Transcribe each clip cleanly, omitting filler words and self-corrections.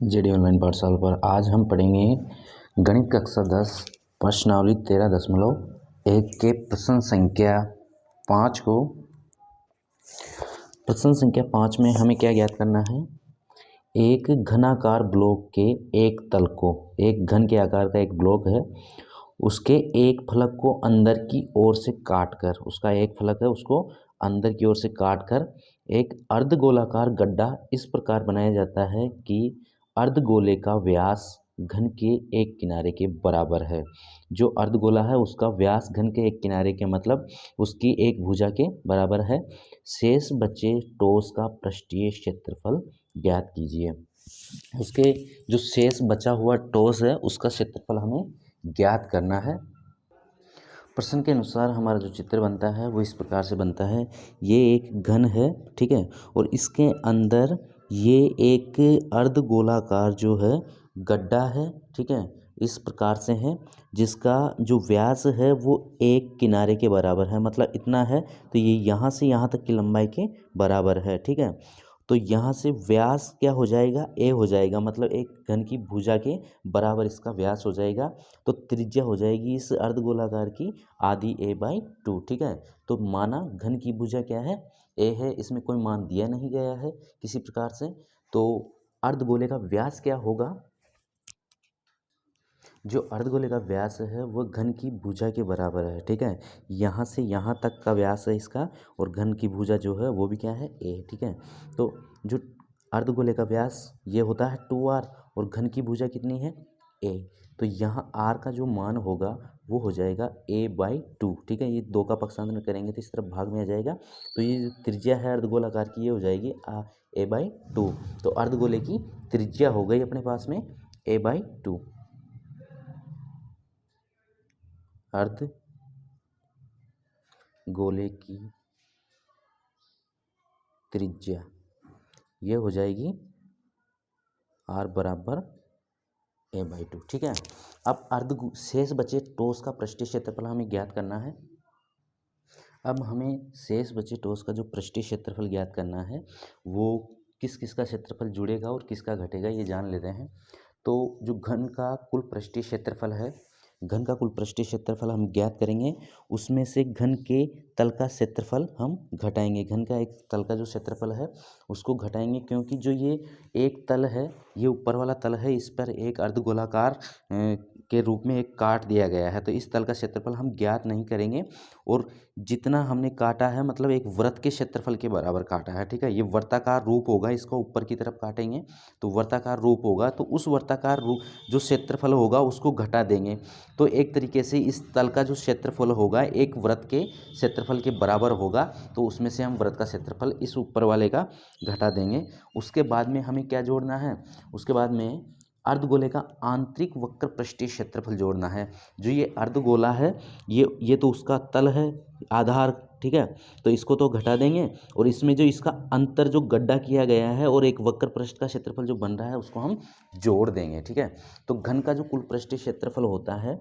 JD online पाठशाला पर आज हम पढ़ेंगे गणित कक्षा 10 प्रश्नावली 13.1 के प्रश्न संख्या 5 को। प्रश्न संख्या 5 में हमें क्या ज्ञात करना है। एक घनाकार ब्लॉक के एक तल को, एक घन के आकार का एक ब्लॉक है, उसके एक फलक को अंदर की ओर से काटकर, उसका एक फलक है उसको अंदर की ओर से काटकर एक अर्धगोलाकार गड्ढा इस प्रकार बनाया जाता है कि अर्धगोले का व्यास घन के एक किनारे के बराबर है। जो अर्धगोला है उसका व्यास घन के एक किनारे के मतलब उसकी एक भुजा के बराबर है। शेष बचे ठोस का पृष्ठीय क्षेत्रफल ज्ञात कीजिए। उसके जो शेष बचा हुआ ठोस है उसका क्षेत्रफल हमें ज्ञात करना है। प्रश्न के अनुसार हमारा जो चित्र बनता है वो इस प्रकार से बनता है। ये एक घन है, ठीक है, और इसके अंदर ये एक अर्धगोलाकार जो है गड्ढा है, ठीक है, इस प्रकार से है, जिसका जो व्यास है वो एक किनारे के बराबर है, मतलब इतना है, तो ये यहाँ से यहाँ तक की लंबाई के बराबर है, ठीक है। तो यहाँ से व्यास क्या हो जाएगा, ए हो जाएगा, मतलब एक घन की भुजा के बराबर इसका व्यास हो जाएगा। तो त्रिज्या हो जाएगी इस अर्धगोलाकार की आधी a/2, ठीक है। तो माना घन की भुजा क्या है, ए है, इसमें कोई मान दिया नहीं गया है किसी प्रकार से। तो अर्धगोले का व्यास क्या होगा, जो अर्धगोले का व्यास है वो घन की भुजा के बराबर है, ठीक है। यहाँ से यहाँ तक का व्यास है इसका, और घन की भुजा जो है वो भी क्या है, ए, ठीक है। तो जो अर्धगोले का व्यास ये होता है 2r, और घन की भुजा कितनी है, ए। तो यहाँ r का जो मान होगा वो हो जाएगा a/2, ठीक है। ये दो का पक्षांतर करेंगे तो इस तरफ भाग में आ जाएगा। तो ये जो त्रिज्या है अर्धगोलाकार की ये हो जाएगी a/2। तो अर्धगोले की त्रिज्या हो गई अपने पास में a/2। अर्ध गोले की त्रिज्या ये हो जाएगी r बराबर a/2, ठीक है। अब शेष बचे ठोस का पृष्ठीय क्षेत्रफल हमें ज्ञात करना है। अब हमें शेष बचे ठोस का जो पृष्ठीय क्षेत्रफल ज्ञात करना है वो किस किस का क्षेत्रफल जुड़ेगा और किसका घटेगा ये जान लेते हैं। तो जो घन का कुल पृष्ठीय क्षेत्रफल है, घन का कुल पृष्ठीय क्षेत्रफल हम ज्ञात करेंगे, उसमें से घन के तल का क्षेत्रफल हम घटाएंगे। घन का एक तल का जो क्षेत्रफल है उसको घटाएंगे, क्योंकि जो ये एक तल है, ये ऊपर वाला तल है, इस पर एक अर्धगोलाकार के रूप में एक काट दिया गया है। तो इस तल का क्षेत्रफल हम ज्ञात नहीं करेंगे, और जितना हमने काटा है मतलब एक वृत्त के क्षेत्रफल के बराबर काटा है, ठीक है। ये वर्ताकार रूप होगा, इसको ऊपर की तरफ काटेंगे तो वर्ताकार रूप होगा, तो उस वर्ताकार रूप जो क्षेत्रफल होगा उसको घटा देंगे। तो एक तरीके से इस तल का जो क्षेत्रफल होगा एक वृत्त के क्षेत्रफल के बराबर होगा, तो उसमें से हम वृत्त का क्षेत्रफल इस ऊपर वाले का घटा देंगे। उसके बाद में हमें क्या जोड़ना है, उसके बाद में अर्धगोले का आंतरिक वक्र पृष्ठीय क्षेत्रफल जोड़ना है। जो ये अर्धगोला है ये तो उसका तल है, आधार, ठीक है, तो इसको तो घटा देंगे, और इसमें जो इसका अंतर जो गड्ढा किया गया है और एक वक्र पृष्ठ का क्षेत्रफल जो बन रहा है उसको हम जोड़ देंगे, ठीक है। तो घन का जो कुल पृष्ठीय क्षेत्रफल होता है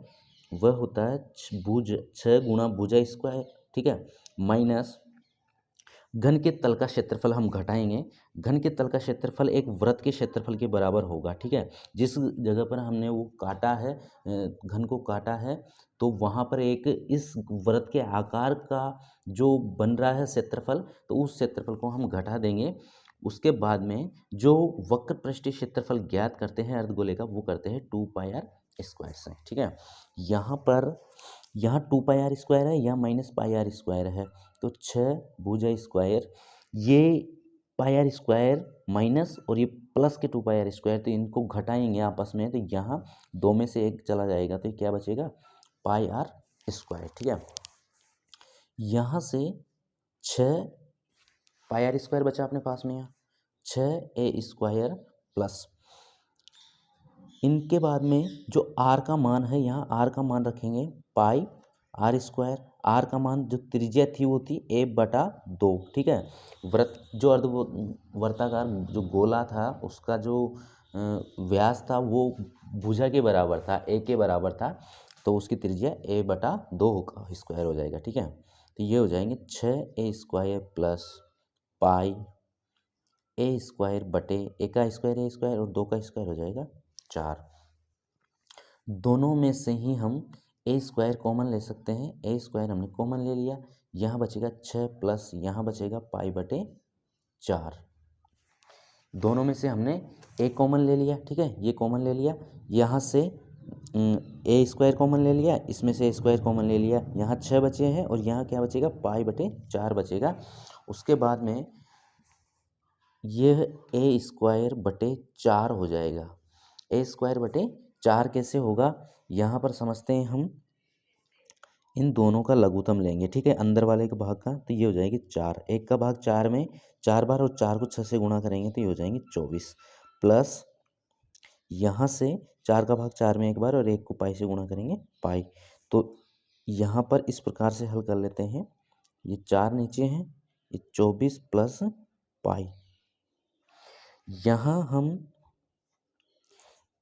वह होता है 6 गुणा भुजा स्क्वायर, ठीक है, माइनस घन के तल का क्षेत्रफल हम घटाएंगे। घन के तल का क्षेत्रफल एक वृत्त के क्षेत्रफल के बराबर होगा, ठीक है। जिस जगह पर हमने वो काटा है, घन को काटा है, तो वहाँ पर एक इस वृत्त के आकार का जो बन रहा है क्षेत्रफल, तो उस क्षेत्रफल को हम घटा देंगे। उसके बाद में जो वक्र पृष्ठीय क्षेत्रफल ज्ञात करते हैं अर्धगोले का, वो करते हैं 2πr स्क्वायर से, ठीक है। यहाँ पर यहाँ 2πr² है, यहाँ -πr² है, तो 6 भुजा स्क्वायर, ये πr² माइनस और ये प्लस के 2πr², तो इनको घटाएंगे आपस में, तो यहाँ दो में से एक चला जाएगा, तो क्या बचेगा, πr², ठीक है। यहाँ से 6 πr² बचा अपने पास में, यहाँ 6a² प्लस, इनके बाद में जो r का मान है, यहाँ r का मान रखेंगे πr²। r का मान जो त्रिज्या थी वो थी a/2, ठीक है। वृत्त जो वर्ताकार जो गोला था उसका जो व्यास था वो भुजा के बराबर था, a के बराबर था, तो उसकी त्रिज्या a/2 स्क्वायर हो जाएगा, ठीक है। तो ये हो जाएंगे 6a² प्लस π ए स्क्वायर बटे ए का स्क्वायर ए स्क्वायर और 2 का स्क्वायर हो जाएगा 4। दोनों में से ही हम ए स्क्वायर कॉमन ले सकते हैं। ए स्क्वायर हमने कॉमन ले लिया, यहाँ बचेगा 6 प्लस यहाँ बचेगा पाई बटे 4। दोनों में से हमने ए कॉमन ले लिया, ठीक है, ये कॉमन ले लिया, यहाँ से ए स्क्वायर कॉमन ले लिया, इसमें से ए स्क्वायर कॉमन ले लिया, यहाँ 6 बचे हैं और यहाँ क्या बचेगा पाई बटे 4 बचेगा। उसके बाद में यह ए स्क्वायर बटे 4 हो जाएगा। ए स्क्वायर बटे 4 कैसे होगा, यहाँ पर समझते हैं हम इन दोनों का लघुत्तम लेंगे, ठीक है, अंदर वाले के भाग का, तो ये हो जाएगी 4। 1 का भाग 4 में 4 बार और 4 को 6 से गुणा करेंगे तो ये हो जाएंगे 24 प्लस यहाँ से 4 का भाग 4 में 1 बार और 1 को पाई से गुणा करेंगे पाई। तो यहाँ पर इस प्रकार से हल कर लेते हैं, ये 4 नीचे हैं, ये 24 प्लस पाई। यहाँ हम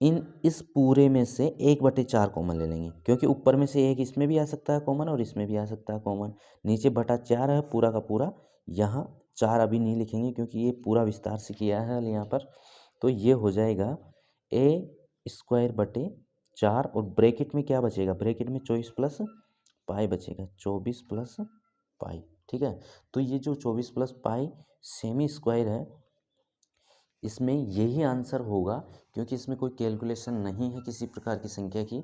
इस पूरे में से 1/4 कॉमन ले लेंगे, क्योंकि ऊपर में से 1 इसमें भी आ सकता है कॉमन और इसमें भी आ सकता है कॉमन। नीचे बटा 4 है पूरा का पूरा, यहाँ 4 अभी नहीं लिखेंगे क्योंकि ये पूरा विस्तार से किया है यहाँ पर। तो ये हो जाएगा ए स्क्वायर बटे 4 और ब्रैकेट में क्या बचेगा, ब्रैकेट में 24 प्लस पाई बचेगा, 24 प्लस पाई, ठीक है। तो ये जो 24 प्लस पाई सेमी स्क्वायर है, इसमें यही आंसर होगा क्योंकि इसमें कोई कैलकुलेशन नहीं है किसी प्रकार की संख्या की।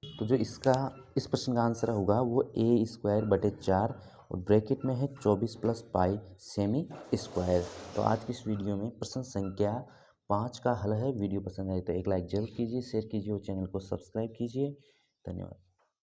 तो जो इसका इस प्रश्न का आंसर होगा वो ए स्क्वायर बटे 4 और ब्रैकेट में है 24 प्लस पाई सेमी स्क्वायर। तो आज की इस वीडियो में प्रश्न संख्या 5 का हल है। वीडियो पसंद आए तो एक लाइक जरूर कीजिए, शेयर कीजिए और चैनल को सब्सक्राइब कीजिए। धन्यवाद।